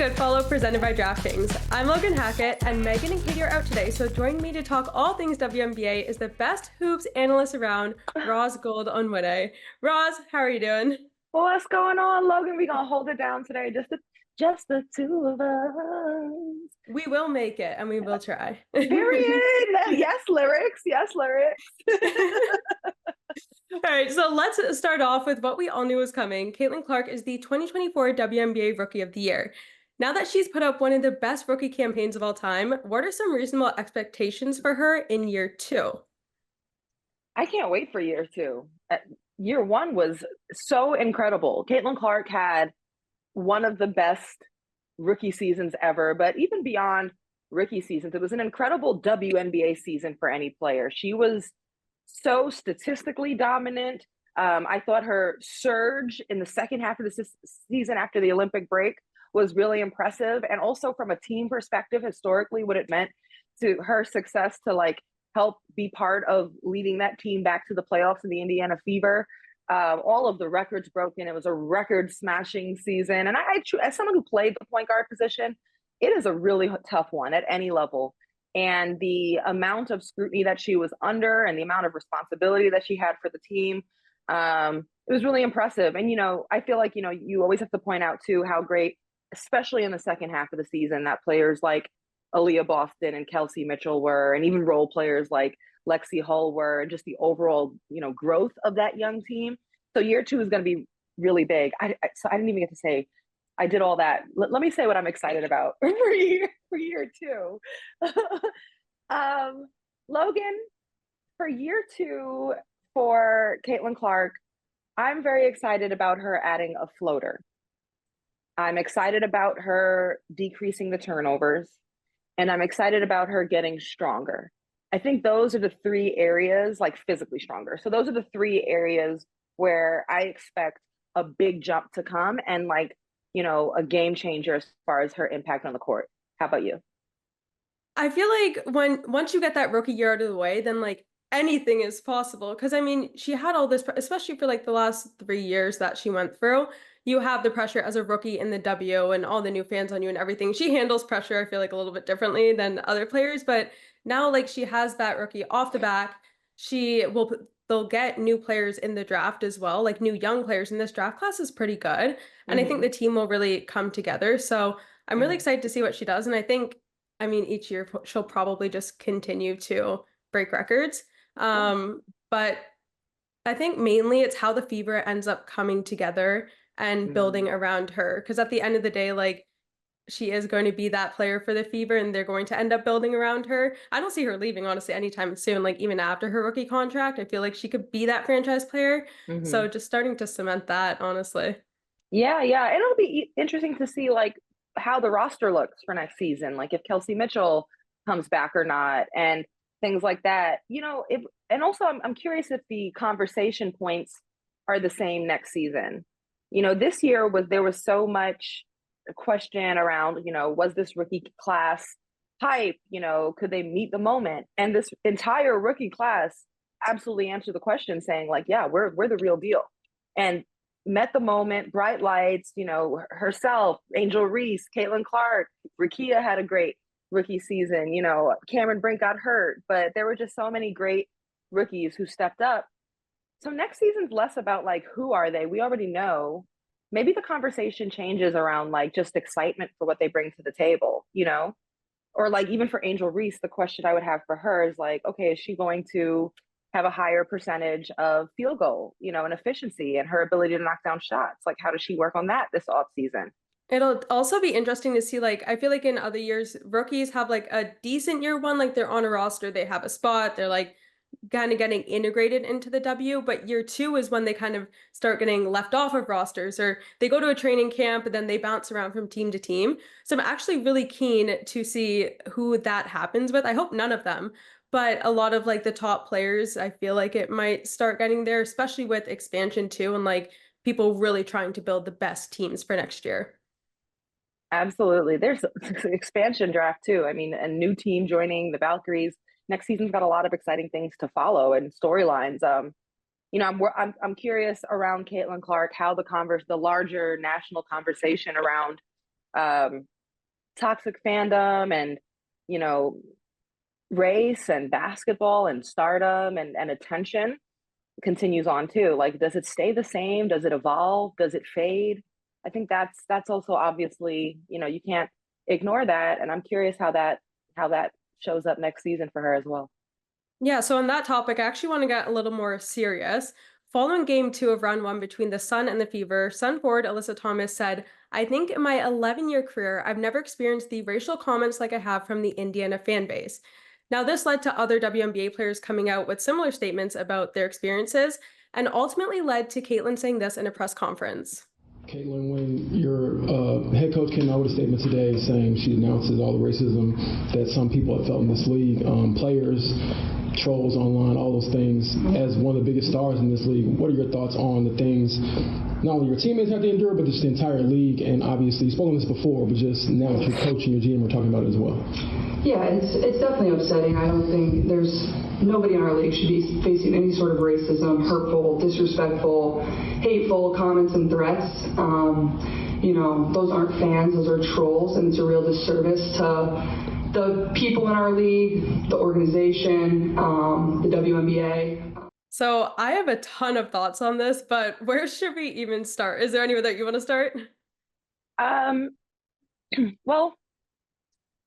Good Follow presented by DraftKings. I'm Logan Hackett, and Megan and Katie are out today, so joining me to talk all things WNBA is the best hoops analyst around, Ros Gold Onwide. Ros, how are you doing? Well, what's going on, Logan? We gonna hold it down today, just the two of us. We will make it, and we will try. Period. Yes, lyrics. Yes, lyrics. All right, so let's start off with what we all knew was coming. Caitlin Clark is the 2024 WNBA Rookie of the Year. Now that she's put up one of the best rookie campaigns of all time, what are some reasonable expectations for her in year two? I can't wait for year two. Year one was so incredible. Caitlin Clark had one of the best rookie seasons ever, but even beyond rookie seasons, it was an incredible WNBA season for any player. She was so statistically dominant. I thought her surge in the second half of the season after the Olympic break was really impressive. And also from a team perspective, historically, what it meant to her success to help be part of leading that team back to the playoffs in the Indiana Fever. All of the records broken. It was a record smashing season. And I, as someone who played the point guard position, it is a really tough one at any level. And the amount of scrutiny that she was under and the amount of responsibility that she had for the team, it was really impressive. And, I feel like, you always have to point out too how great, especially in the second half of the season, that players like Aaliyah Boston and Kelsey Mitchell were, and even role players like Lexi Hull were, and just the overall, growth of that young team. So year two is going to be really big. So I didn't even get to say, I did all that. Let me say what I'm excited about for year two. Logan, for year two for Caitlin Clark, I'm very excited about her adding a floater. I'm excited about her decreasing the turnovers, and I'm excited about her getting stronger. I think those are the three areas, physically stronger. So those are the three areas where I expect a big jump to come and a game changer as far as her impact on the court. How about you? I feel like once you get that rookie year out of the way, then anything is possible. Because I mean, she had all this, especially for the last 3 years that she went through. You have the pressure as a rookie in the W and all the new fans on you and everything. She handles pressure, I feel like, a little bit differently than other players. But now, she has that rookie off the back. They'll get new players in the draft as well, new young players. And this draft class is pretty good. And I think the team will really come together. So I'm really excited to see what she does. And I mean, each year she'll probably just continue to break records. But I think mainly it's how the Fever ends up coming together and building around her. Because at the end of the day, she is going to be that player for the Fever, and they're going to end up building around her. I don't see her leaving, honestly, anytime soon. Even after her rookie contract, I feel like she could be that franchise player. So just starting to cement that, honestly. Yeah. And it'll be interesting to see how the roster looks for next season. If Kelsey Mitchell comes back or not, and things like that. And also I'm curious if the conversation points are the same next season. This year there was so much question around, was this rookie class hype? Could they meet the moment? And this entire rookie class absolutely answered the question saying yeah, we're the real deal. And met the moment, bright lights, herself, Angel Reese, Caitlin Clark, Rikia had a great rookie season. Cameron Brink got hurt, but there were just so many great rookies who stepped up. So next season's less about who are they? We already know. Maybe the conversation changes around just excitement for what they bring to the table, or even for Angel Reese, the question I would have for her is okay, is she going to have a higher percentage of field goal, and efficiency and her ability to knock down shots? How does she work on that this off season? It'll also be interesting to see, I feel like in other years, rookies have a decent year one, they're on a roster, they have a spot, they're kind of getting integrated into the W, but year two is when they kind of start getting left off of rosters, or they go to a training camp and then they bounce around from team to team. So I'm actually really keen to see who that happens with. I hope none of them, but a lot of the top players, I feel like it might start getting there, especially with expansion too, and people really trying to build the best teams for next year. Absolutely. There's expansion draft too. I mean, a new team joining the Valkyries. Next season's got a lot of exciting things to follow and storylines. I'm curious around Caitlin Clark how the larger national conversation around um, toxic fandom and, you know, race and basketball and stardom and attention continues on too. Like, does it stay the same? Does it evolve? Does it fade? I think that's also obviously, you can't ignore that. And I'm curious how that shows up next season for her as well. Yeah, so on that topic, I actually want to get a little more serious. Following game two of round one between the Sun and the Fever, Sun forward Alyssa Thomas said, I think in my 11-year career, I've never experienced the racial comments like I have from the Indiana fan base. Now, this led to other WNBA players coming out with similar statements about their experiences and ultimately led to Caitlin saying this in a press conference. Caitlin, when your head coach came out with a statement today saying she announces all the racism that some people have felt in this league, players, trolls online, all those things, as one of the biggest stars in this league, what are your thoughts on the things not only your teammates have to endure, but just the entire league? And obviously, you've spoken on this before, but just now that your coach and your GM are talking about it as well. Yeah, it's definitely upsetting. I don't think nobody in our league should be facing any sort of racism, hurtful, disrespectful, hateful comments and threats. Those aren't fans, those are trolls, and it's a real disservice to the people in our league, the organization, the WNBA. So I have a ton of thoughts on this, but where should we even start? Is there anywhere that you want to start? Um, well,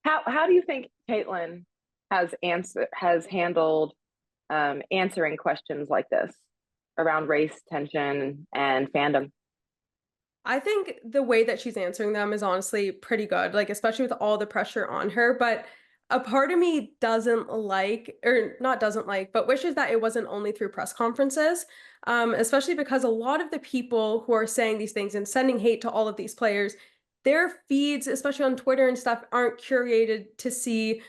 how do you think Caitlin has handled answering questions like this around race tension and fandom? I think the way that she's answering them is honestly pretty good, like especially with all the pressure on her. But a part of me doesn't like, or not doesn't like, but wishes that it wasn't only through press conferences, especially because a lot of the people who are saying these things and sending hate to all of these players, their feeds, especially on Twitter and stuff, aren't curated to see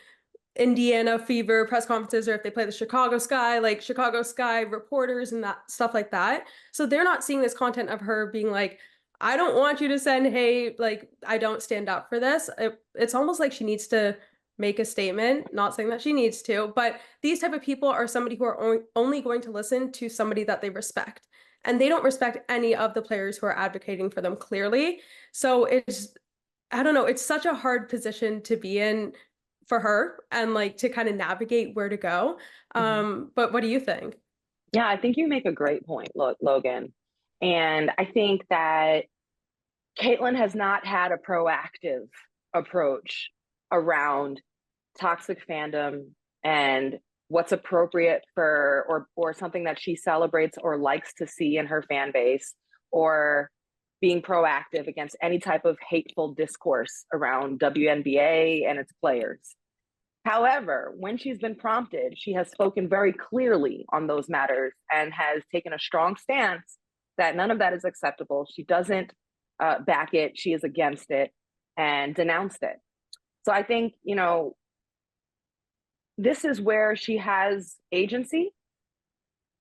Indiana Fever press conferences, or if they play the Chicago Sky, like Chicago Sky reporters and that stuff like that. So they're not seeing this content of her being like, I don't want you to send hate, like I don't stand up for this. It's almost like she needs to make a statement, not saying that she needs to, but these type of people are somebody who are only going to listen to somebody that they respect. And they don't respect any of the players who are advocating for them clearly. So I don't know, it's such a hard position to be in for her and like to kind of navigate where to go. But what do you think? Yeah, I think you make a great point, Logan. And I think that Caitlin has not had a proactive approach around toxic fandom and what's appropriate for or something that she celebrates or likes to see in her fan base, or being proactive against any type of hateful discourse around WNBA and its players. However, when she's been prompted, she has spoken very clearly on those matters and has taken a strong stance that none of that is acceptable. She doesn't back it, she is against it, and denounced it. So I think, this is where she has agency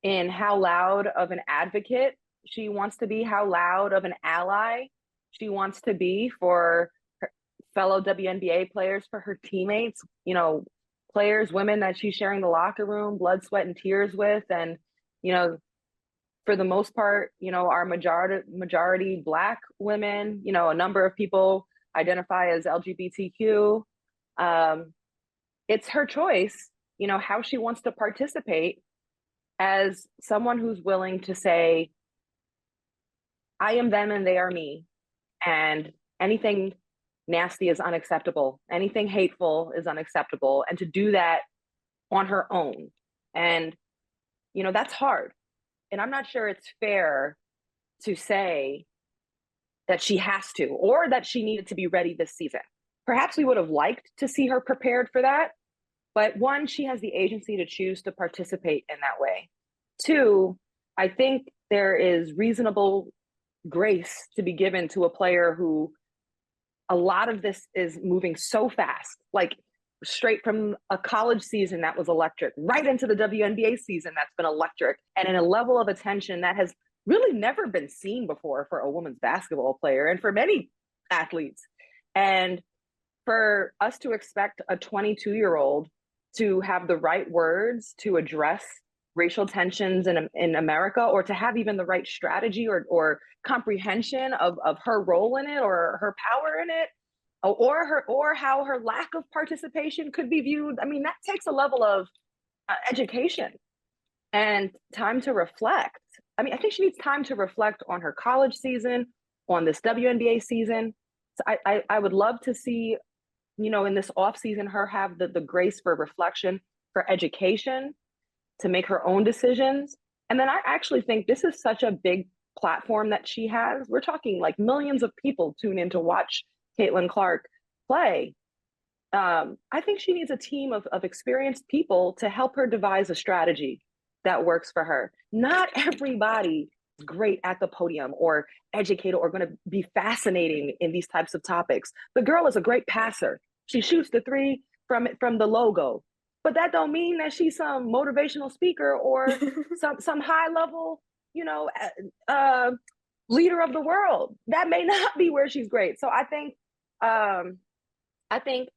in how loud of an advocate she wants to be, how loud of an ally she wants to be for her fellow WNBA players, for her teammates, players, women that she's sharing the locker room, blood, sweat, and tears with. And, for the most part, our majority Black women, a number of people identify as LGBTQ. It's her choice, how she wants to participate as someone who's willing to say, I am them and they are me. And anything nasty is unacceptable. Anything hateful is unacceptable. And to do that on her own. And, that's hard. And I'm not sure it's fair to say that she has to, or that she needed to be ready this season. Perhaps we would have liked to see her prepared for that. But one, she has the agency to choose to participate in that way. Two, I think there is reasonable grace to be given to a player who, a lot of this is moving so fast, like straight from a college season that was electric, right into the WNBA season that's been electric, and in a level of attention that has really never been seen before for a women's basketball player and for many athletes. And for us to expect a 22-year-old to have the right words to address racial tensions in America, or to have even the right strategy or comprehension of her role in it or her power in it, or how her lack of participation could be viewed. I mean, that takes a level of education and time to reflect. I mean, I think she needs time to reflect on her college season, on this WNBA season. So I would love to see, in this off season, her have the grace for reflection, for education, to make her own decisions. And then I actually think this is such a big platform that she has. We're talking like millions of people tune in to watch Caitlin Clark play. I think she needs a team of experienced people to help her devise a strategy that works for her. Not everybody is great at the podium or educated or going to be fascinating in these types of topics. The girl is a great passer. She shoots the three from the logo, but that don't mean that she's some motivational speaker or some high level, leader of the world. That may not be where she's great. So I think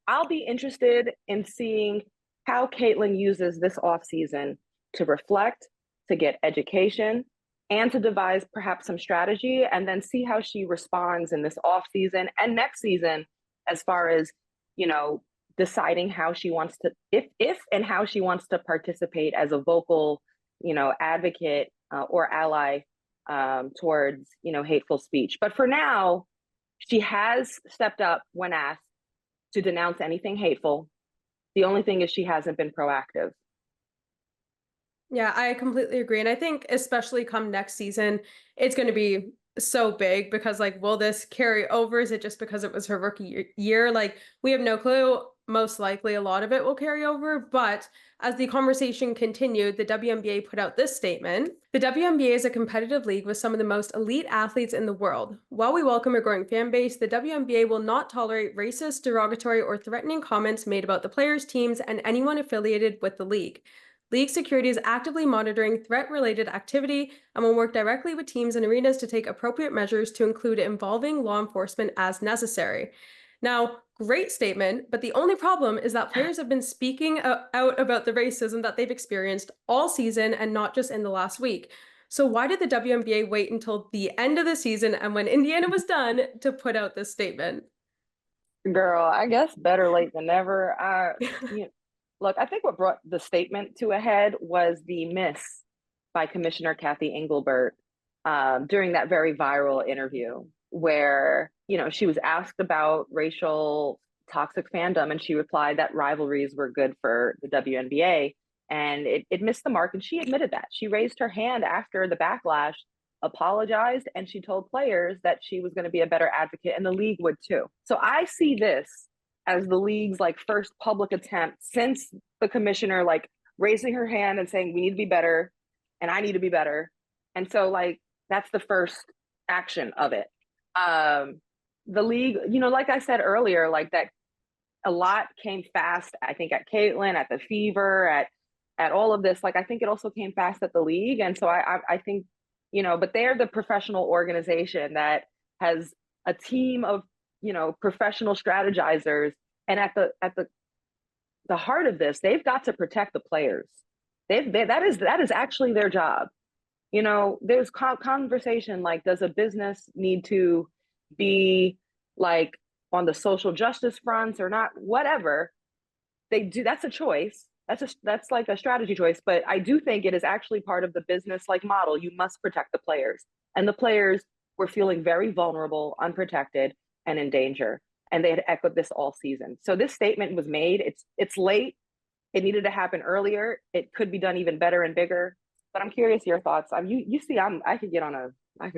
I'll be interested in seeing how Caitlin uses this offseason to reflect, to get education, and to devise perhaps some strategy, and then see how she responds in this offseason and next season as far as, deciding how she wants to, if and how she wants to participate as a vocal, advocate or ally towards, hateful speech. But for now, she has stepped up when asked to denounce anything hateful. The only thing is she hasn't been proactive. Yeah, I completely agree. And I think especially come next season, it's going to be so big because like, will this carry over? Is it just because it was her rookie year? Like, we have no clue. Most likely a lot of it will carry over. But as the conversation continued, the WNBA put out this statement. The WNBA is a competitive league with some of the most elite athletes in the world. While we welcome a growing fan base, the WNBA will not tolerate racist, derogatory, or threatening comments made about the players, teams, and anyone affiliated with the league. League security is actively monitoring threat-related activity and will work directly with teams and arenas to take appropriate measures to include involving law enforcement as necessary. Now, great statement, but the only problem is that players have been speaking out about the racism that they've experienced all season and not just in the last week. So why did the WNBA wait until the end of the season and when Indiana was done to put out this statement? Girl, I guess better late than never. Look, I think what brought the statement to a head was the miss by Commissioner Kathy Engelbert during that very viral interview where, she was asked about racial toxic fandom and she replied that rivalries were good for the WNBA, and it missed the mark. And she admitted that. She raised her hand after the backlash, apologized, and she told players that she was going to be a better advocate and the league would too. So I see this as the league's first public attempt since the commissioner raising her hand and saying we need to be better and I need to be better. And so that's the first action of it. The league, like I said earlier, that a lot came fast, I think, at Caitlin, at the Fever, at all of this. I think it also came fast at the league. And so I think, but they're the professional organization that has a team of professional strategizers, and at the heart of this, they've got to protect the players. That is actually their job. There's conversation does a business need to be on the social justice fronts or not? Whatever they do, that's a choice. That's a strategy choice. But I do think it is actually part of the business model. You must protect the players, and the players were feeling very vulnerable, unprotected, and in danger. And they had echoed this all season. So this statement was made. It's late. It needed to happen earlier. It could be done even better and bigger. But I'm curious your thoughts. You see, I could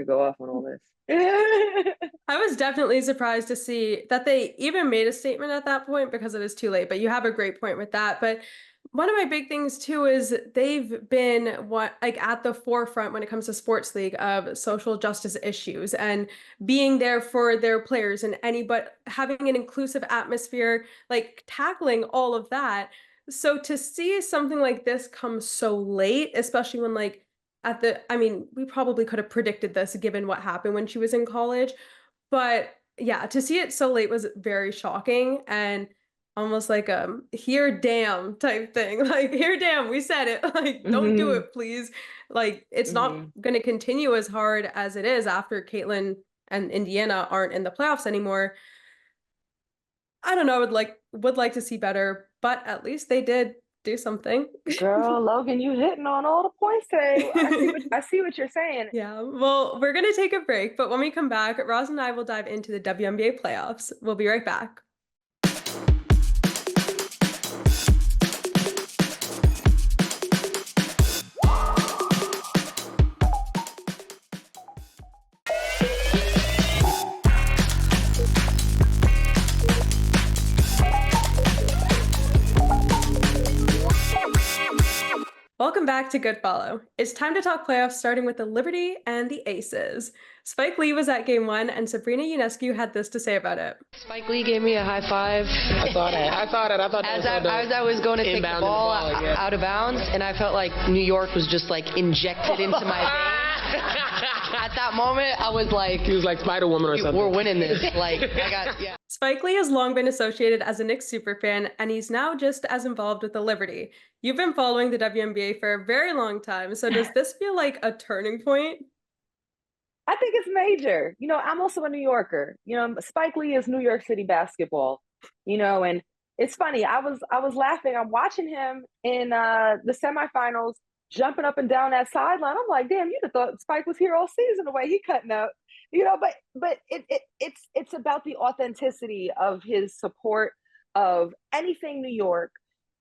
go off on all this. I was definitely surprised to see that they even made a statement at that point because it is too late. But you have a great point with that. But one of my big things too is they've been at the forefront when it comes to sports league of social justice issues and being there for their players and but having an inclusive atmosphere, tackling all of that. So to see something like this come so late, especially when we probably could have predicted this given what happened when she was in college, but yeah, to see it so late was very shocking and almost here damn type thing. Here damn, we said it. Don't do it, please. It's not going to continue as hard as it is after Caitlin and Indiana aren't in the playoffs anymore. I don't know, would like to see better, but at least they did do something. Girl, Logan, you hitting on all the points today. I see what you're saying. Yeah, well, we're gonna take a break, but when we come back, Roz and I will dive into the WNBA playoffs. We'll be right back. Welcome back to Good Follow. It's time to talk playoffs, starting with the Liberty and the Aces. Spike Lee was at game 1, and Sabrina Ionescu had this to say about it. Spike Lee gave me a high five. I thought that. I thought As I was going to take the ball out of bounds, and I felt like New York was just like injected into my veins. At that moment, I was like, he was like Spider-Woman or something. We're winning this. Like, yeah. Spike Lee has long been associated as a Knicks superfan, and he's now just as involved with the Liberty. You've been following the WNBA for a very long time, so does this feel like a turning point? I think it's major. I'm also a New Yorker. Spike Lee is New York City basketball. And it's funny. I was laughing. I'm watching him in the semifinals, jumping up and down that sideline. I'm like, damn, you'd have thought Spike was here all season the way he cutting up. But it's about the authenticity of his support of anything New York.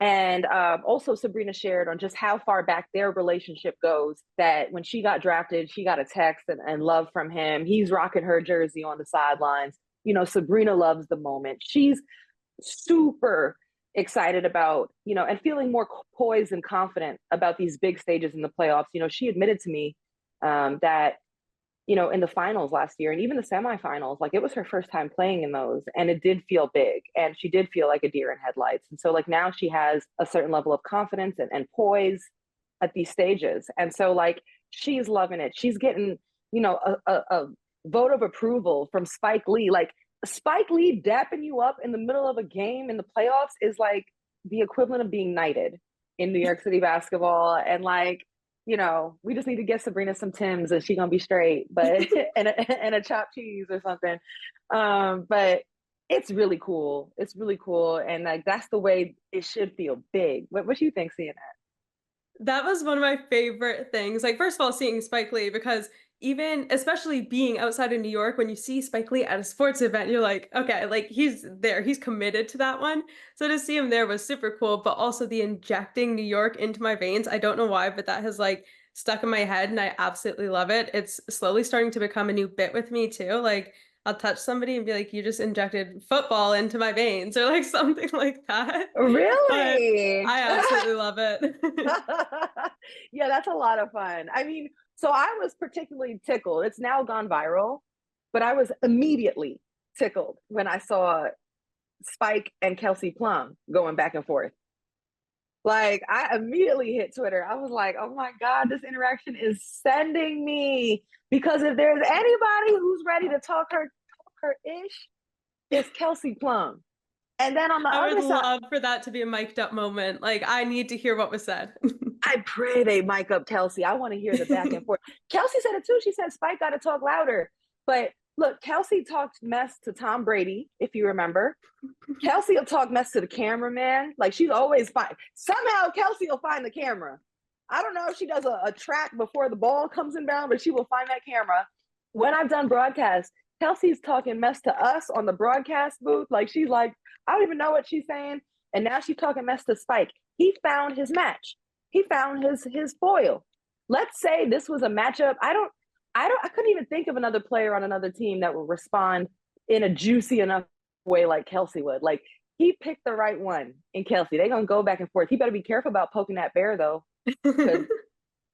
And also Sabrina shared on just how far back their relationship goes, that when she got drafted, she got a text and love from him. He's rocking her jersey on the sidelines. Sabrina loves the moment. She's super excited about, and feeling more poised and confident about these big stages in the playoffs. She admitted to me that, in the finals last year and even the semifinals, like it was her first time playing in those, and it did feel big, and she did feel like a deer in headlights. And so like now she has a certain level of confidence and poise at these stages. And so like she's loving it. She's getting, a vote of approval from Spike Lee. Like Spike Lee dapping you up in the middle of a game in the playoffs is like the equivalent of being knighted in New York City basketball. And like, we just need to get Sabrina some Timbs and she's gonna be straight, but and a chopped cheese or something. But it's really cool. It's really cool, and like that's the way it should feel big. What do you think seeing that? That was one of my favorite things. Like, first of all, seeing Spike Lee, because especially being outside of New York, when you see Spike Lee at a sports event, you're like, okay, like he's there, he's committed to that one. So to see him there was super cool, but also the injecting New York into my veins. I don't know why, but that has like stuck in my head and I absolutely love it. It's slowly starting to become a new bit with me too. Like I'll touch somebody and be like, you just injected football into my veins or like something like that. Really? But I absolutely love it. Yeah, that's a lot of fun. I mean, so I was particularly tickled. It's now gone viral, but I was immediately tickled when I saw Spike and Kelsey Plum going back and forth. Like I immediately hit Twitter. I was like, oh my God, this interaction is sending me, because if there's anybody who's ready to talk her ish, it's Kelsey Plum. And then on the I other would side, love for that to be a mic'd up moment. Like I need to hear what was said. I pray they mic up Kelsey. I want to hear the back and forth. Kelsey said it too. She said Spike got to talk louder. But look, Kelsey talked mess to Tom Brady, if you remember. Kelsey will talk mess to the cameraman. Like she's always fine. Somehow Kelsey will find the camera. I don't know if she does a track before the ball comes inbound, but she will find that camera. When I've done broadcasts, Kelsey's talking mess to us on the broadcast booth. Like she's like, I don't even know what she's saying. And now she's talking mess to Spike. He found his match. He found his foil. Let's say this was a matchup. I couldn't even think of another player on another team that would respond in a juicy enough way like Kelsey would. Like he picked the right one in Kelsey. They're gonna go back and forth. He better be careful about poking that bear though.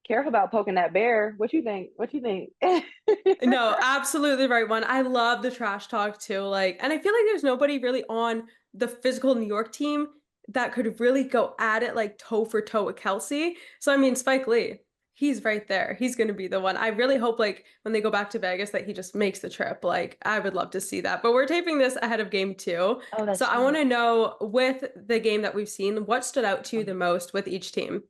Careful about poking that bear. What you think? No, absolutely right one. I love the trash talk too. Like, and I feel like there's nobody really on the physical New York team that could really go at it like toe for toe with Kelsey. So I mean, Spike Lee, he's right there. He's going to be the one. I really hope like when they go back to Vegas that he just makes the trip. Like I would love to see that. But we're taping this ahead of game 2. Oh, that's so true. I want to know, with the game that we've seen, what stood out to you the most with each team?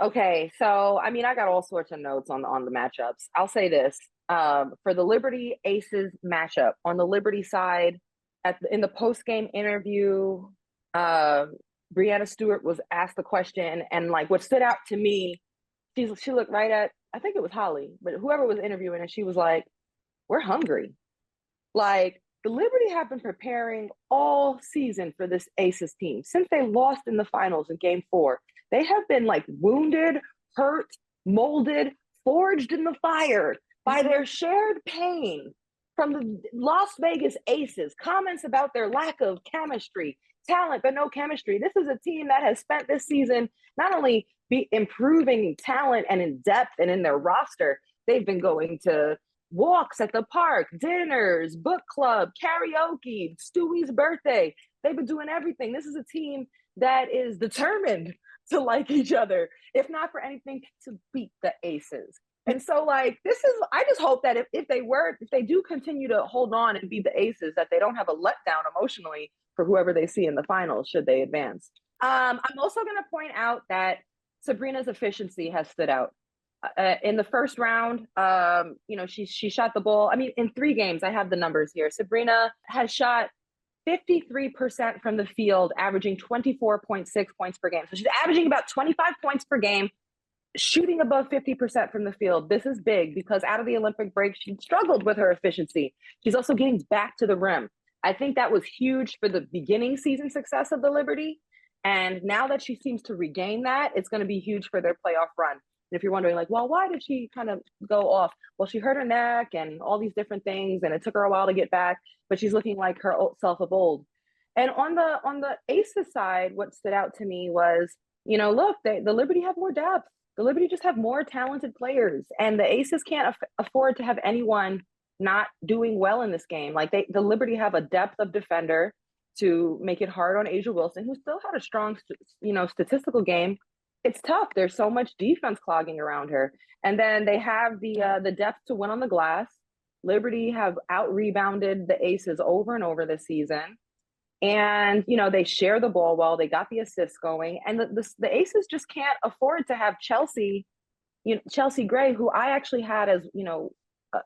Okay, so I mean, I got all sorts of notes on the matchups. I'll say this: for the Liberty Aces matchup, on the Liberty side, in the post-game interview, Brianna Stewart was asked the question, and like what stood out to me, she looked right at, I think it was Holly, but whoever was interviewing, and she was like, "We're hungry." Like, the Liberty have been preparing all season for this Aces team. Since they lost in the finals in game 4, they have been like wounded, hurt, molded, forged in the fire by their shared pain from the Las Vegas Aces, comments about their lack of chemistry, talent, but no chemistry. This is a team that has spent this season not only improving talent and in depth and in their roster, they've been going to walks at the park, dinners, book club, karaoke, Stewie's birthday. They've been doing everything. This is a team that is determined to like each other, if not for anything, to beat the Aces. And so, like, I just hope that if they do continue to hold on and beat the Aces, that they don't have a letdown emotionally for whoever they see in the finals should they advance. I'm also going to point out that Sabrina's efficiency has stood out. In the first round, she shot the ball. I mean, in 3 games, I have the numbers here. Sabrina has shot 53% from the field, averaging 24.6 points per game. So she's averaging about 25 points per game, shooting above 50% from the field. This is big because out of the Olympic break, she struggled with her efficiency. She's also getting back to the rim. I think that was huge for the beginning season success of the Liberty. And now that she seems to regain that, it's going to be huge for their playoff run. And if you're wondering, like, well, why did she kind of go off? Well, she hurt her neck and all these different things, and it took her a while to get back, but she's looking like her self of old. And on the Aces side, what stood out to me was, look, the Liberty have more depth. The Liberty just have more talented players, and the Aces can't afford to have anyone not doing well in this game. Like, the Liberty have a depth of defender to make it hard on Asia Wilson, who still had a strong, statistical game. It's tough. There's so much defense clogging around her. And then they have the depth to win on the glass. Liberty have out-rebounded the Aces over and over this season. And, they share the ball well. They got the assists going. And the Aces just can't afford to have Chelsea Gray, who I actually had as,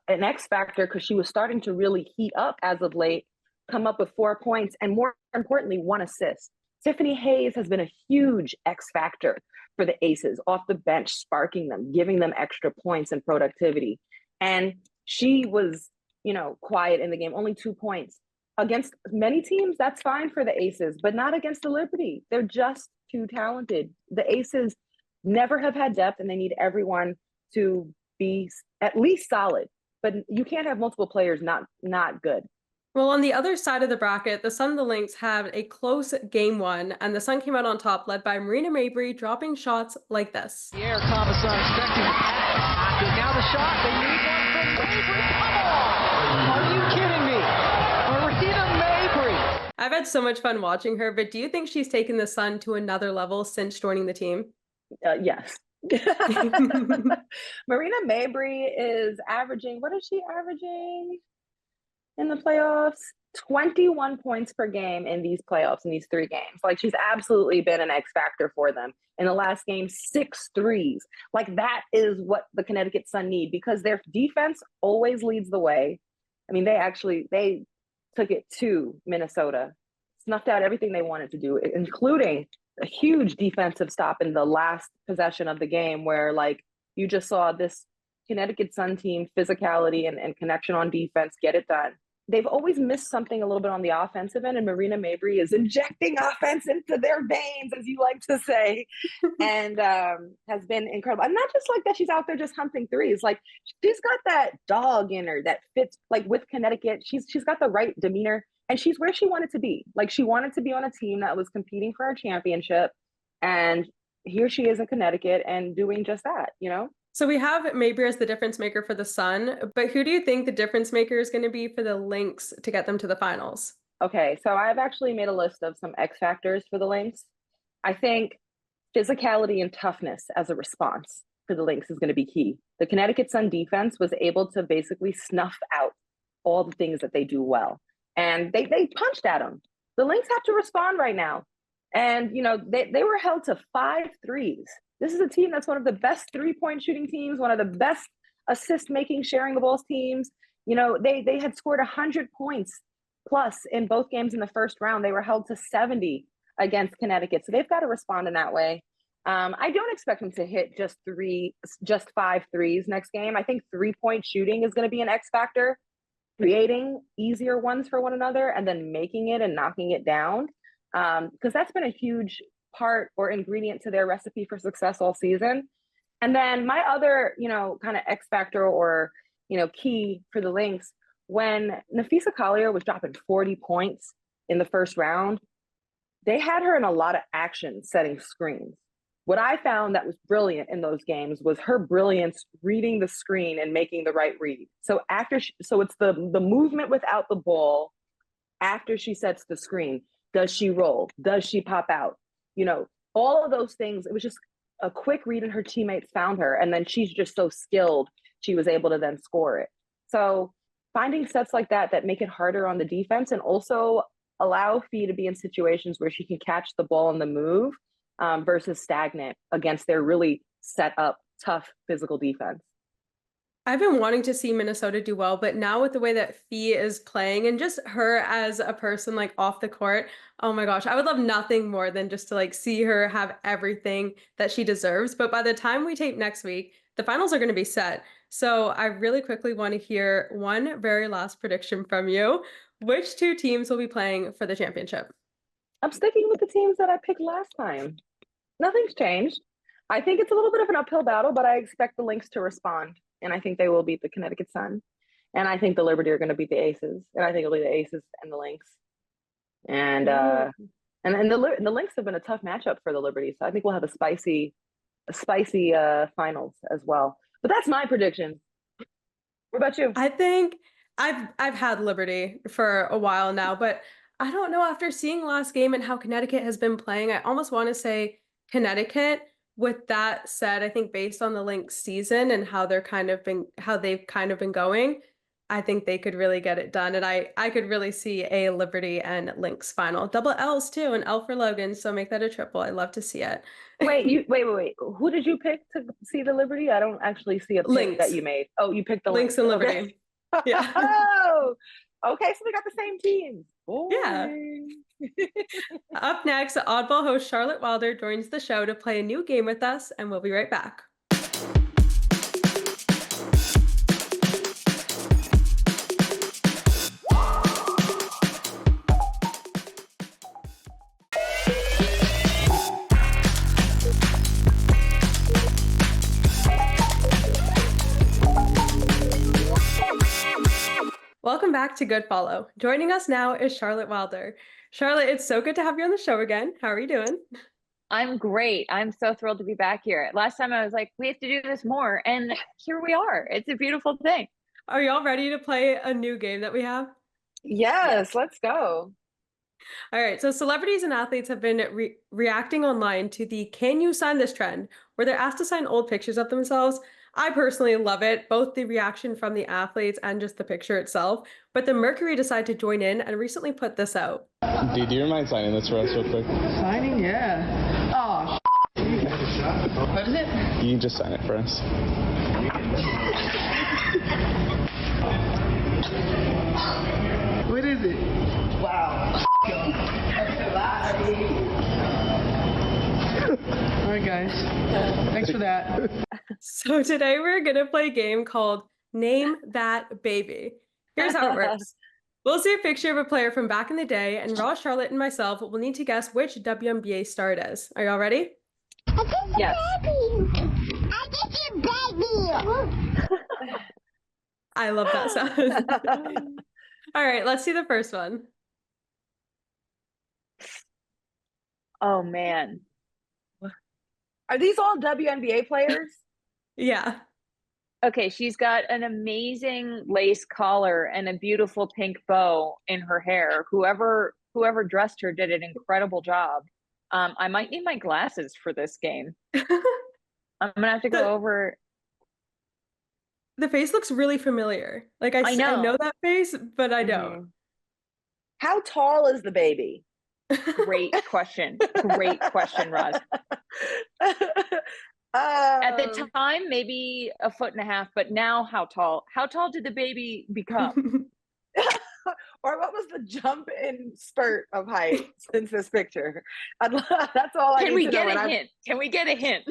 an X factor because she was starting to really heat up as of late, come up with 4 points and, more importantly, 1 assist. Tiffany Hayes has been a huge X factor for the Aces, off the bench, sparking them, giving them extra points and productivity. And she was, quiet in the game, only 2 points. Against many teams, that's fine for the Aces, but not against the Liberty. They're just too talented. The Aces never have had depth, and they need everyone to be at least solid. But you can't have multiple players not good. Well, on the other side of the bracket, the Sun and the Lynx had a close game 1, and the Sun came out on top, led by Marina Mabrey, dropping shots like this. The air, Commissar expecting the pass. Now the shot. They need one from Mabrey. Come on! Are you kidding me? Marina Mabrey. I've had so much fun watching her, but do you think she's taken the Sun to another level since joining the team? Yes. Marina Mabrey is averaging, what is she averaging in the playoffs? 21 points per game in these playoffs, in these 3 games. Like, she's absolutely been an X factor for them. In the last game, 6 threes. Like, that is what the Connecticut Sun need, because their defense always leads the way. I mean, they took it to Minnesota, snuffed out everything they wanted to do, including a huge defensive stop in the last possession of the game, where, like, you just saw this Connecticut Sun team, physicality and connection on defense, get it done. They've always missed something a little bit on the offensive end, and Marina Mabrey is injecting offense into their veins, as you like to say, and has been incredible. And not just like that, she's out there just hunting threes. Like, she's got that dog in her that fits, like, with Connecticut. She's got the right demeanor, and she's where she wanted to be. Like, she wanted to be on a team that was competing for a championship, and here she is in Connecticut and doing just that, So we have Mabrey as the difference maker for the Sun, but who do you think the difference maker is going to be for the Lynx to get them to the finals? Okay, so I've actually made a list of some X factors for the Lynx. I think physicality and toughness as a response for the Lynx is going to be key. The Connecticut Sun defense was able to basically snuff out all the things that they do well, and they punched at them. The Lynx have to respond right now, and they were held to 5 threes. This is a team that's one of the best 3-point shooting teams, one of the best assist-making, sharing the balls teams. They had scored 100 points Plus, in both games in the first round, they were held to 70 against Connecticut. So they've got to respond in that way. I don't expect them to hit just 5 threes next game. I think 3-point shooting is going to be an X factor, creating easier ones for one another and then making it and knocking it down. Because that's been a huge part or ingredient to their recipe for success all season. And then my other, kind of X factor or, key for the Lynx, when Nafisa Collier was dropping 40 points in the first round, they had her in a lot of action setting screens. What I found that was brilliant in those games was her brilliance reading the screen and making the right read. So so it's the movement without the ball after she sets the screen. Does she roll? Does she pop out? All of those things. It was just a quick read and her teammates found her. And then she's just so skilled, she was able to then score it. So finding sets like that make it harder on the defense and also allow Fee to be in situations where she can catch the ball on the move versus stagnant against their really set up, tough physical defense. I've been wanting to see Minnesota do well, but now with the way that Fee is playing and just her as a person like off the court, oh my gosh, I would love nothing more than just to like see her have everything that she deserves. But by the time we tape next week, the finals are going to be set. So I really quickly want to hear one very last prediction from you. Which 2 teams will be playing for the championship? I'm sticking with the teams that I picked last time. Nothing's changed. I think it's a little bit of an uphill battle, but I expect the Lynx to respond. And I think they will beat the Connecticut Sun. And I think the Liberty are going to beat the Aces. And I think it'll be the Aces and the Lynx. And the Lynx have been a tough matchup for the Liberty. So I think we'll have a spicy finals as well. But that's my prediction. What about you? I think I've had Liberty for a while now, but I don't know, after seeing last game and how Connecticut has been playing, I almost want to say Connecticut. With that said, I think based on the Lynx season and how they've kind of been going, I think they could really get it done. And I could really see a Liberty and Lynx final. Double L's too, an L for Logan, so make that a triple. I love to see it. Wait. Who did you pick to see the Liberty? I don't actually see a pick Lynx. That you made. Oh, you picked the Lynx and Liberty. Okay. Yeah. Oh, okay, so we got the same team. Yeah. Up next, Oddball host Charlotte Wilder joins the show to play a new game with us, and we'll be right back. Welcome back to Good Follow. Joining us now is Charlotte Wilder. Charlotte, it's so good to have you on the show again. How are you doing? I'm great. I'm so thrilled to be back here. Last time I was like, we have to do this more. And here we are. It's a beautiful thing. Are y'all ready to play a new game that we have? Yes, let's go. All right. So celebrities and athletes have been reacting online to the "Can you sign this" trend, where they're asked to sign old pictures of themselves. I personally love it, both the reaction from the athletes and just the picture itself. But the Mercury decided to join in and recently put this out. Do you mind signing this for us real quick? Signing? Yeah. Oh, what is it? You can just sign it for us. What is it? Wow. All right, guys. Thanks for that. So today we're going to play a game called Name That Baby. Here's how it works. We'll see a picture of a player from back in the day, and Ros, Charlotte, and myself will need to guess which WNBA star it is. Are y'all ready? Yes. I love that sound. All right, let's see the first one. Oh, man. Are these all WNBA players? Yeah. Okay, she's got an amazing lace collar and a beautiful pink bow in her hair. Whoever dressed her did an incredible job. I might need my glasses for this game. I'm gonna have to go over. The face looks really familiar. Like I know that face, but I don't. How tall is the baby? Great question. Great question, Roz. At the time, maybe 1.5 feet, but now how tall? How tall did the baby become? Or what was the jump in spurt of height since this picture? That's all I Can need we to get know. a hint? Can we get a hint?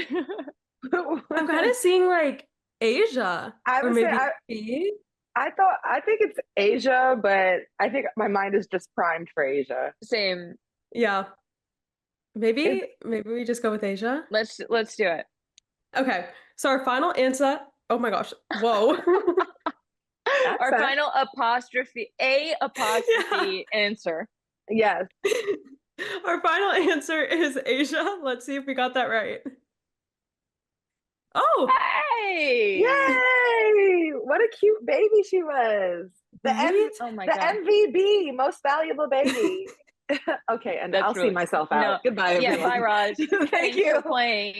I'm kind of seeing like Asia I or would say maybe B. I think it's Asia, but I think my mind is just primed for Asia. Same. Yeah. Maybe we just go with Asia. Let's do it. Okay. So our final answer. Oh my gosh. Whoa. Our final apostrophe answer. Yes. Our final answer is Asia. Let's see if we got that right. Oh, Hey! Yay! What a cute baby she was. Oh my the God. MVB, most valuable baby. Okay, and I'll see myself out. No, Goodbye, everyone. Yeah, bye, Raj. Thank you for playing.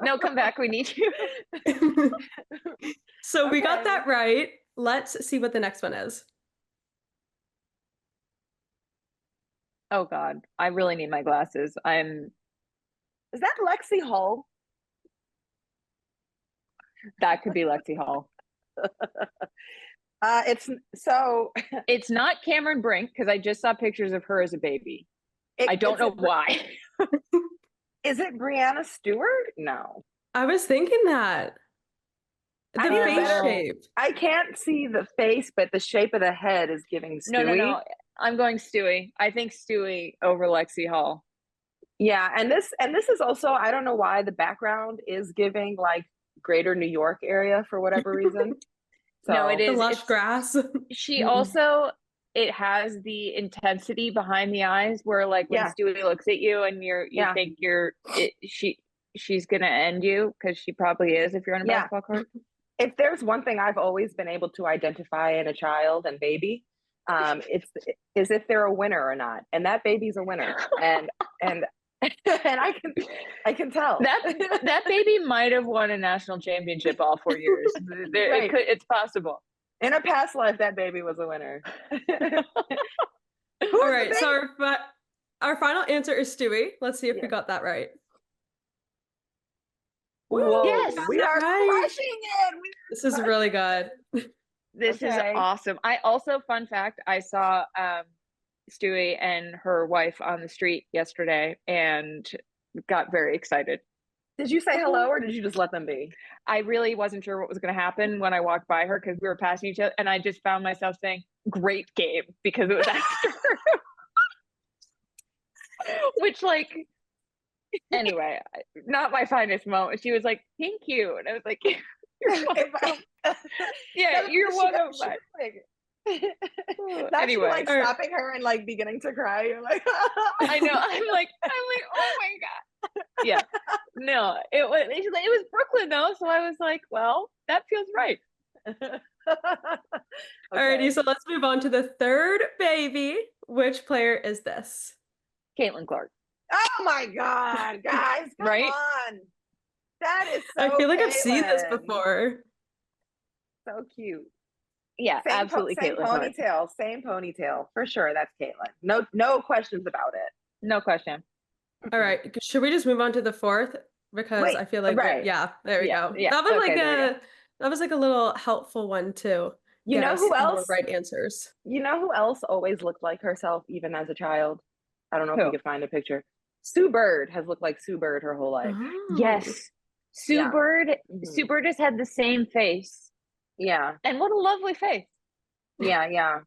No, come back. We need you. So we got that right. Let's see what the next one is. Oh God, I really need my glasses. Is that Lexi Hull? That could be Lexi Hall. It's not Cameron Brink because I just saw pictures of her as a baby. I don't know why. Is it Brianna Stewart? No. I was thinking that. The face shape. I can't see the face, but the shape of the head is giving Stewie. No. I'm going Stewie. I think Stewie over Lexi Hall. Yeah, and this is also, I don't know why the background is giving like greater New York area for whatever reason. So, no, it is the lush grass. She also, it has the intensity behind the eyes where like when Stewie looks at you and you think she's gonna end you because she probably is if you're on a basketball court. If there's one thing I've always been able to identify in a child and baby, is if they're a winner or not, and that baby's a winner, and I can tell that baby might have won a national championship all 4 years. It's possible. In a past life, that baby was a winner. All right, so our final answer is Stewie. Let's see if we got that right. Whoa, yes, we are crushing it. This is really good. This is awesome. I also, fun fact, I saw Stewie and her wife on the street yesterday and got very excited. Did you say hello or did you just let them be? I really wasn't sure what was going to happen when I walked by her because we were passing each other and I just found myself saying, great game, because it was after her. Which like, anyway, not my finest moment. She was like, thank you. And I was like, you're welcome. Yeah, you're welcome. Anyway, like stopping her and like beginning to cry. You're like, I know. I'm like, oh my God. Yeah. No, it was Brooklyn though, so I was like, well, that feels right. Alrighty, so let's move on to the third baby. Which player is this? Caitlin Clark. Oh my God, guys, come on. That is so I feel like I've seen this before. So cute. Yeah, absolutely. Same ponytail, for sure. That's Caitlin. No questions about it. No question. All right, should we just move on to the fourth? Because I feel like there we go. Yeah, that was like a little helpful one too. You know who else? Right answers. You know who else always looked like herself even as a child? I don't know if you could find a picture. Sue Bird has looked like Sue Bird her whole life. Oh. Yes. Sue Bird has had the same face. Yeah. And what a lovely face. Yeah.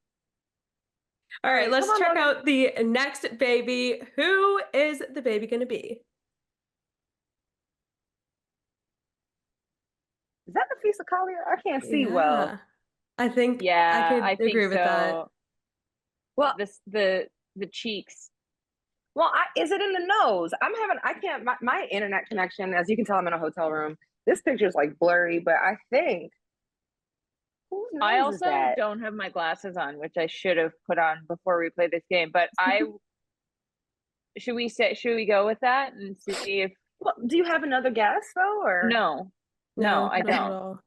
All right, let's check out the next baby. Who is the baby going to be? Is that Nafisa Collier? I can't see well. I think I could agree with that. Well, the cheeks. Well, is it in the nose? My internet connection, as you can tell, I'm in a hotel room. This picture is like blurry, but I think. I also don't have my glasses on, which I should have put on before we play this game. But should we go with that and see if? Well, do you have another guess though, or no, I don't.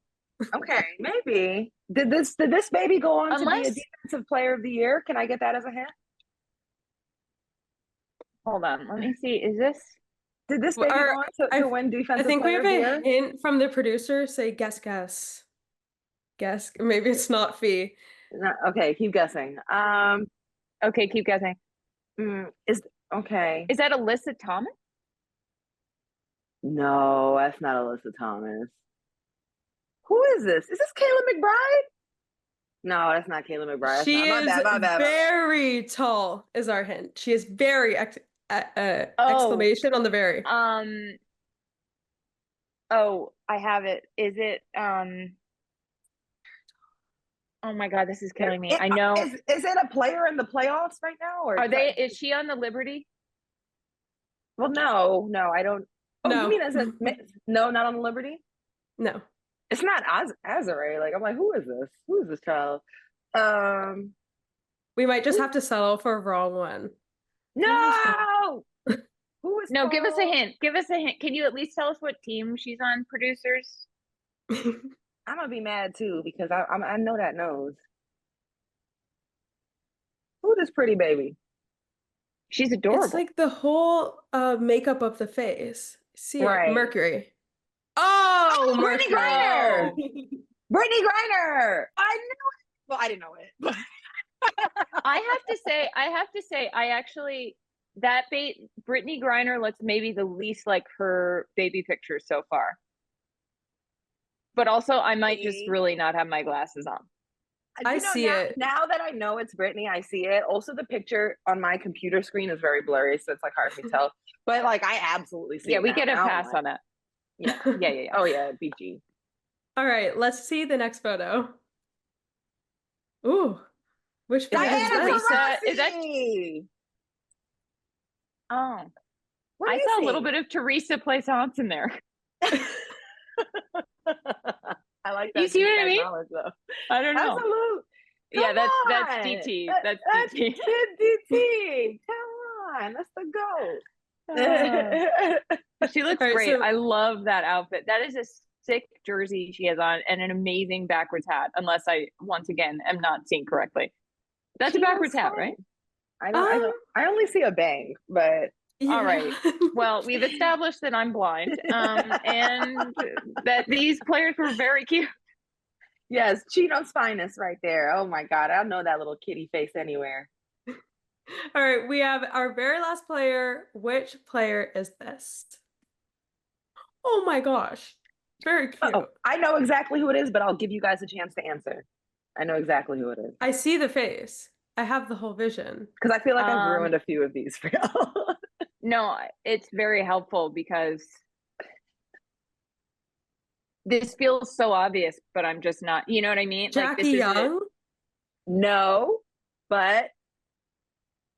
Okay, maybe. Did this baby go on to be a defensive player of the year? Can I get that as a hint? Hold on, let me see. Did this baby go on to win defensive player of the year? I think we have a hint from the producer. Say guess. Maybe it's not Fee. No, okay, keep guessing. Okay, keep guessing. Is okay. Is that Alyssa Thomas? No, that's not Alyssa Thomas. Who is this? Is this Kayla McBride? No, that's not Kayla McBride. She my is bad, my bad. very tall, is our hint. She is very exclamation on the very. Oh, I have it. Is it oh my God, this is killing me. I know. Is it a player in the playoffs right now? Or is she on the Liberty? Well, no, I don't. Oh, No. you mean no, not on the Liberty? No. It's not Azare. Like, I'm like, who is this? Who is this child? We might just have to settle for a wrong one. No! Who is No, give us a hint. Give us a hint. Can you at least tell us what team she's on, producers? I'm gonna be mad too because I know that nose. Who this pretty baby? She's adorable. It's like the whole makeup of the face. See Right. it? Mercury. Oh, Brittany Mercury. Griner! Brittany Griner! I knew it. Well, I didn't know it. I have to say, I actually Brittany Griner looks maybe the least like her baby picture so far. But also, I might just really not have my glasses on. I see it. Now that I know it's Brittany, I see it. Also, the picture on my computer screen is very blurry, so it's like hard to tell. But like, I absolutely see it. Yeah, we now. get a pass on that. Yeah. Oh yeah, BG. All right, let's see the next photo. Ooh, which photo is Diana that? Is that? Oh, I saw a little bit of Teresa Plaisance in there. I like that. You see what I mean? Though. I don't know. Absolutely. Yeah, that's DT. That's DT. DT. Come on, that's the goat. She looks great. I love that outfit. That is a sick jersey she has on and an amazing backwards hat, unless I once again am not seeing correctly. That's a backwards hat, right? I only see a bang, but all right. Well, we've established that I'm blind, and that these players were very cute. Yes, Chino's finest right there. Oh my God, I know that little kitty face anywhere. All right, we have our very last player. Which player is this? Oh my gosh, very cute. Oh, I know exactly who it is, but I'll give you guys a chance to answer. I know exactly who it is. I see the face. I have the whole vision. Because I feel like I've ruined a few of these for y'all. No, it's very helpful because this feels so obvious, but I'm just not, you know what I mean? Jackie Young? No, but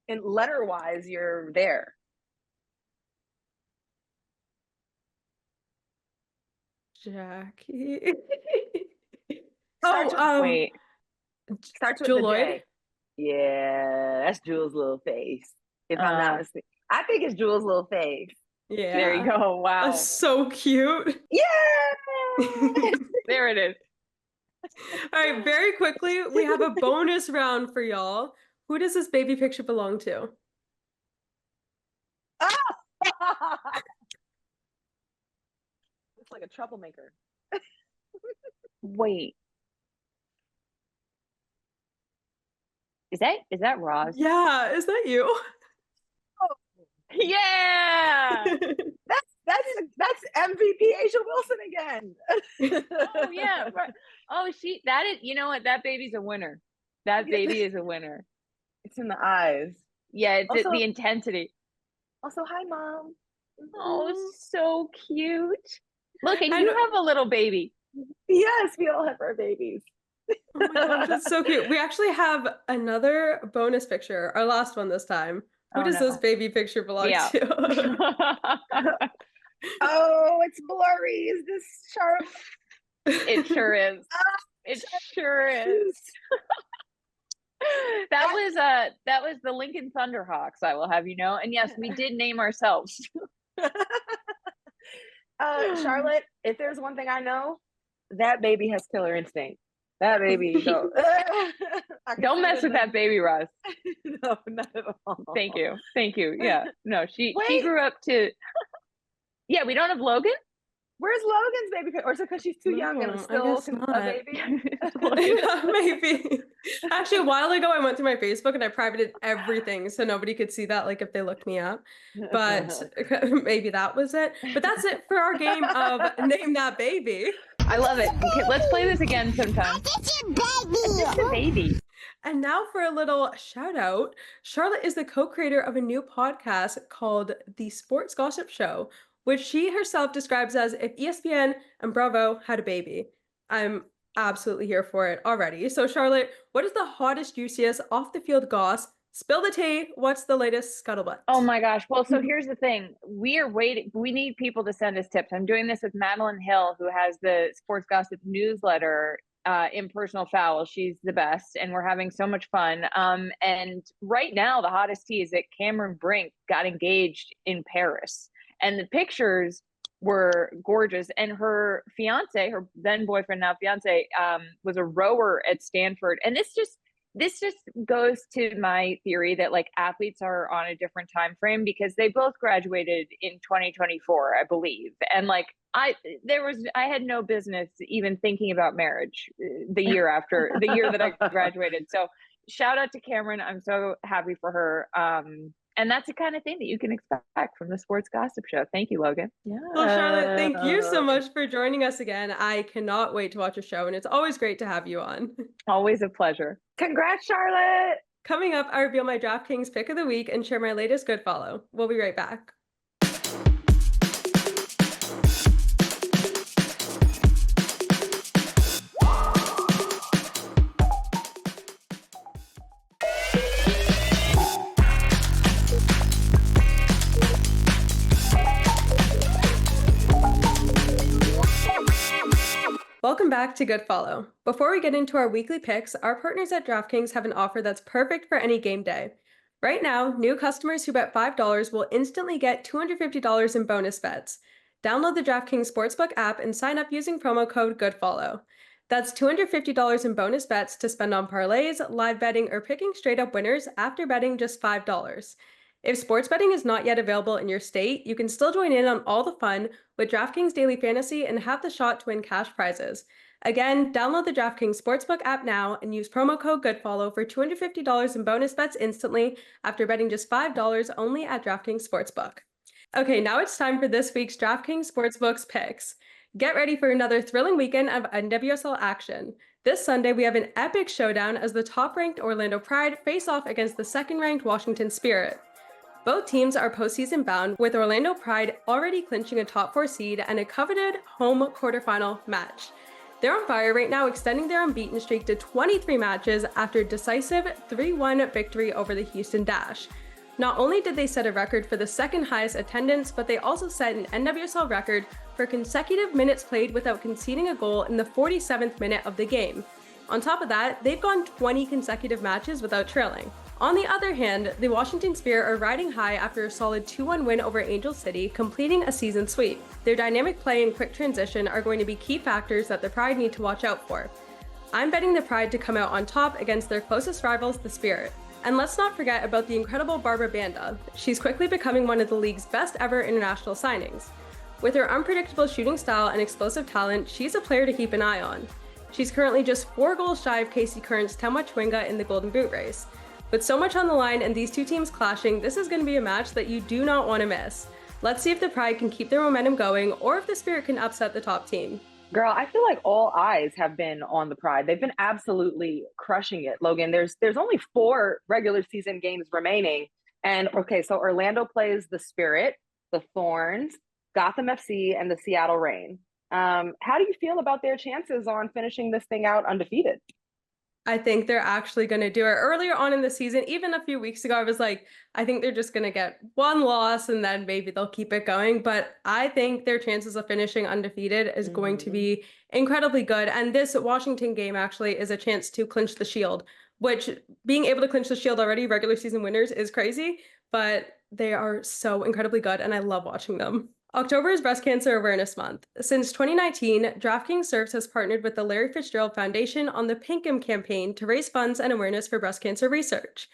in letter-wise, you're there. Jackie. Wait. Starts with Jewel the Lloyd? J. Yeah, that's Jewel's little face. If I'm not mistaken. I think it's Jewel's little face. Yeah. There you go. Wow. That's so cute. Yeah. There it is. All right, very quickly, we have a bonus round for y'all. Who does this baby picture belong to? It's like a troublemaker. Wait. Is that Ros? Yeah, is that you? Yeah. That's MVP Asia Wilson again. Oh yeah. Right. Oh, that is, you know what? That baby's a winner. That baby is a winner. It's in the eyes. Yeah, it's Also, the intensity. Also, hi mom. Oh, so cute. Look, and you have a little baby. Yes, we all have our babies. Oh my gosh, that's so cute. We actually have another bonus picture, our last one this time. Who does this baby picture belong to? Oh, it's blurry. Is this Charlotte? It sure is. It sure is. That was the Lincoln Thunderhawks, I will have you know. And yes, we did name ourselves. Charlotte, if there's one thing I know, that baby has killer instinct. That baby, don't mess with that baby, Ros. No, not at all. Thank you. Yeah, no, she grew up to. Yeah, we don't have Logan. Where's Logan's baby? Or is it because she's too young and still a baby? Yeah, maybe. Actually, a while ago, I went to my Facebook and I privated everything so nobody could see that, like if they looked me up. But maybe that was it. But that's it for our game of Name That Baby. I love it. Okay, let's play this again sometime. It's your baby. And now for a little shout out. Charlotte is the co-creator of a new podcast called The Sports Gossip Show, which she herself describes as if ESPN and Bravo had a baby. I'm absolutely here for it already. So Charlotte, what is the hottest, juiciest off the field goss? Spill the tea. What's the latest scuttlebutt? Oh my gosh. Well, so here's the thing. We are waiting. We need people to send us tips. I'm doing this with Madeline Hill, who has the Sports Gossip newsletter, Impersonal Foul. She's the best, and we're having so much fun. And right now, the hottest tea is that Cameron Brink got engaged in Paris, and the pictures were gorgeous. And her fiance, her then boyfriend, now fiance, was a rower at Stanford. And this just goes to my theory that like athletes are on a different time frame because they both graduated in 2024, I believe. And like I had no business even thinking about marriage the year after the year that I graduated. So shout out to Cameron. I'm so happy for her. And that's the kind of thing that you can expect from the Sports Gossip Show. Thank you, Logan. Yeah. Well, Charlotte, thank you so much for joining us again. I cannot wait to watch your show, and it's always great to have you on. Always a pleasure. Congrats, Charlotte. Coming up, I reveal my DraftKings pick of the week and share my latest good follow. We'll be right back. Welcome back to Good Follow. Before we get into our weekly picks, our partners at DraftKings have an offer that's perfect for any game day. Right now, new customers who bet $5 will instantly get $250 in bonus bets. Download the DraftKings Sportsbook app and sign up using promo code GOODFOLLOW. That's $250 in bonus bets to spend on parlays, live betting, or picking straight-up winners after betting just $5. If sports betting is not yet available in your state, you can still join in on all the fun with DraftKings Daily Fantasy and have the shot to win cash prizes. Again, download the DraftKings Sportsbook app now and use promo code GOODFOLLOW for $250 in bonus bets instantly after betting just $5 only at DraftKings Sportsbook. Okay, now it's time for this week's DraftKings Sportsbook's picks. Get ready for another thrilling weekend of NWSL action. This Sunday, we have an epic showdown as the top-ranked Orlando Pride face off against the second-ranked Washington Spirit. Both teams are postseason bound, with Orlando Pride already clinching a top 4 seed and a coveted home quarterfinal match. They're on fire right now, extending their unbeaten streak to 23 matches after a decisive 3-1 victory over the Houston Dash. Not only did they set a record for the second highest attendance, but they also set an NWSL record for consecutive minutes played without conceding a goal in the 47th minute of the game. On top of that, they've gone 20 consecutive matches without trailing. On the other hand, the Washington Spirit are riding high after a solid 2-1 win over Angel City, completing a season sweep. Their dynamic play and quick transition are going to be key factors that the Pride need to watch out for. I'm betting the Pride to come out on top against their closest rivals, the Spirit. And let's not forget about the incredible Barbara Banda. She's quickly becoming one of the league's best ever international signings. With her unpredictable shooting style and explosive talent, she's a player to keep an eye on. She's currently just 4 goals shy of Casey Curran's Temwa Chwinga in the Golden Boot race. With so much on the line and these two teams clashing, this is going to be a match that you do not want to miss. Let's see if the Pride can keep their momentum going or if the Spirit can upset the top team. Girl, I feel like all eyes have been on the Pride. They've been absolutely crushing it, Logan. There's only 4 regular season games remaining. And okay, so Orlando plays the Spirit, the Thorns, Gotham FC, and the Seattle Reign. How do you feel about their chances on finishing this thing out undefeated? I think they're actually going to do it. Earlier on in the season, even a few weeks ago, I was like, I think they're just going to get 1 loss and then maybe they'll keep it going. But I think their chances of finishing undefeated is going to be incredibly good. And this Washington game actually is a chance to clinch the Shield, which being able to clinch the Shield already, regular season winners, is crazy. But they are so incredibly good and I love watching them. October is Breast Cancer Awareness Month. Since 2019, DraftKings Surfs has partnered with the Larry Fitzgerald Foundation on the Pinkham campaign to raise funds and awareness for breast cancer research.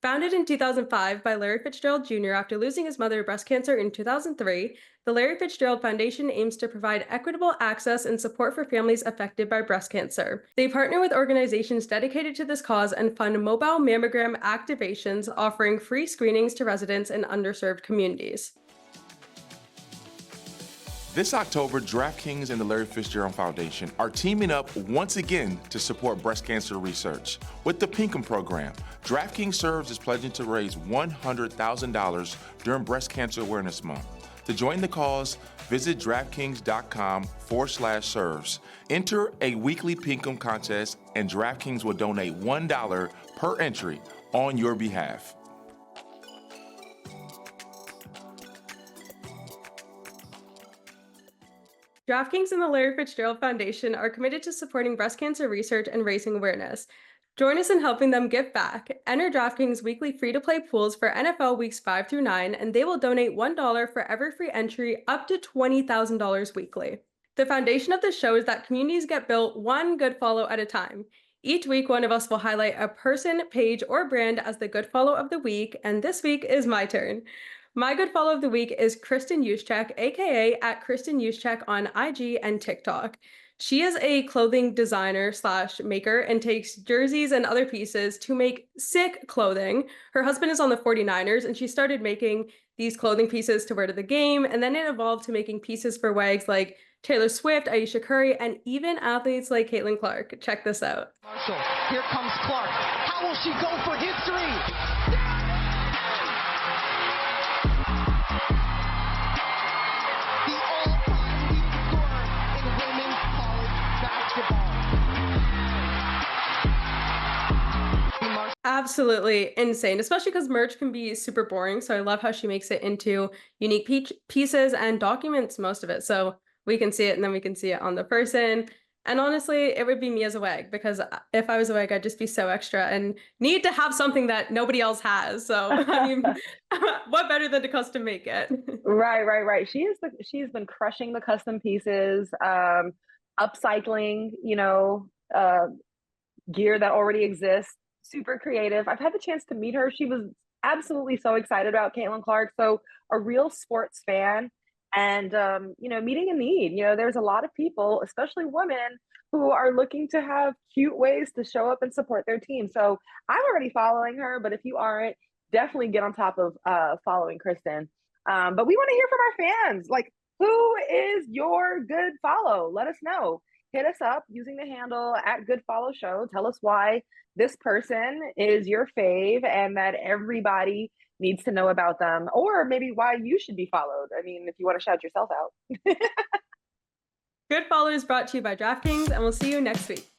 Founded in 2005 by Larry Fitzgerald Jr. after losing his mother to breast cancer in 2003, the Larry Fitzgerald Foundation aims to provide equitable access and support for families affected by breast cancer. They partner with organizations dedicated to this cause and fund mobile mammogram activations, offering free screenings to residents in underserved communities. This October, DraftKings and the Larry Fitzgerald Foundation are teaming up once again to support breast cancer research. With the Pinkham program, DraftKings serves as pledging to raise $100,000 during Breast Cancer Awareness Month. To join the cause, visit DraftKings.com/serves. Enter a weekly Pinkham contest, and DraftKings will donate $1 per entry on your behalf. DraftKings and the Larry Fitzgerald Foundation are committed to supporting breast cancer research and raising awareness. Join us in helping them give back. Enter DraftKings weekly free-to-play pools for NFL weeks 5 through 9, and they will donate $1 for every free entry up to $20,000 weekly. The foundation of the show is that communities get built one good follow at a time. Each week, one of us will highlight a person, page, or brand as the good follow of the week, and this week is my turn. My good follow of the week is Kristen Juszczyk, aka @KristenJuszczyk on IG and TikTok. She is a clothing designer / maker and takes jerseys and other pieces to make sick clothing. Her husband is on the 49ers, and she started making these clothing pieces to wear to the game, and then it evolved to making pieces for wags like Taylor Swift, Ayesha Curry, and even athletes like Caitlin Clark. Check this out. Marshall, here comes Clark. How will she go for history? Absolutely insane, especially because merch can be super boring. So I love how she makes it into unique pieces and documents most of it. So we can see it and then we can see it on the person. And honestly, it would be me as a wag, because if I was a wag, I'd just be so extra and need to have something that nobody else has. So I mean, what better than to custom make it? Right. She's been crushing the custom pieces, upcycling, gear that already exists. Super creative. I've had the chance to meet her. She was absolutely so excited about Caitlin Clark. So a real sports fan, and meeting a need. There's a lot of people, especially women, who are looking to have cute ways to show up and support their team. So I'm already following her, but if you aren't, definitely get on top of following Kristen. But we want to hear from our fans. Like, who is your good follow? Let us know. Hit us up using the handle @GoodFollowShow. Tell us why this person is your fave and that everybody needs to know about them, or maybe why you should be followed. I mean, if you want to shout yourself out. Good Follow is brought to you by DraftKings, and we'll see you next week.